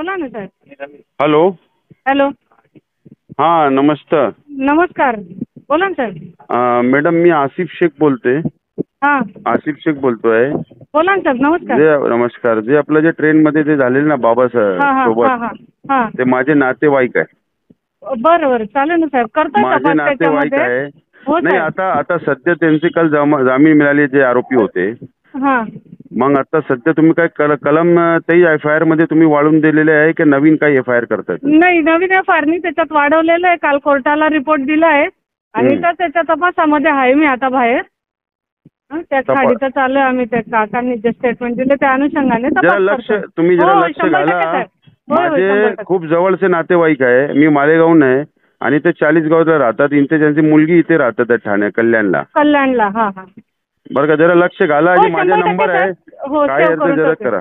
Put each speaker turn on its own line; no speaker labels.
बोला ना साहेब.
Hello.
Hello.
हाँ नमस्कार.
नमस्कार. बोला ना साहेब.
मॅडम मी आसिफ शेख बोलते.
हां
आसिफ शेख बोलतोय.
बोला ना साहेब. नमस्कार.
नमस्कार. जे आपलं जे ट्रेन मध्ये जे झालेलं ना बाबासाहेब
हां हां हां
सोबत,
हां हां.
ते माझे नातेवाईक आहे.
बरं बरं चालेल ना साहेब. करतोय
माझे
तपास
नातेवाईक
त्याच्यामध्ये.
आहे.
हो
नाही
साहेब.
आता सध्या त्यांचे काल जामीन मिळाले जे आरोपी होते.
हां.
मग आता सध्या तुम्ही काय कलम तेही FIR मध्ये तुम्ही वाढून दिलेले आहे की नवीन काही FIR करताय?
नाही नवीन फारणी त्याच्यात वाढवलेलं आहे. काल कोर्टाला रिपोर्ट दिला आहे आणि तर त्याच्या तपासामध्ये आहे मी आता बाहेर. त्या खाडीचं चालू आहे. आम्ही त्या काकांनी जे स्टेटमेंट दिले त्या अनुषंगाने
तुम्ही जरा लक्ष घाला. माझे खूप जवळचे नातेवाईक आहे. मी मालेगावहून आहे आणि ते 40गावला राहतात. इथे त्यांची मुलगी इथे राहतात ठाणे कल्याणला.
हां हां.
बरं का, जरा लक्ष घाला. माझा नंबर आहे. काय जरा करा.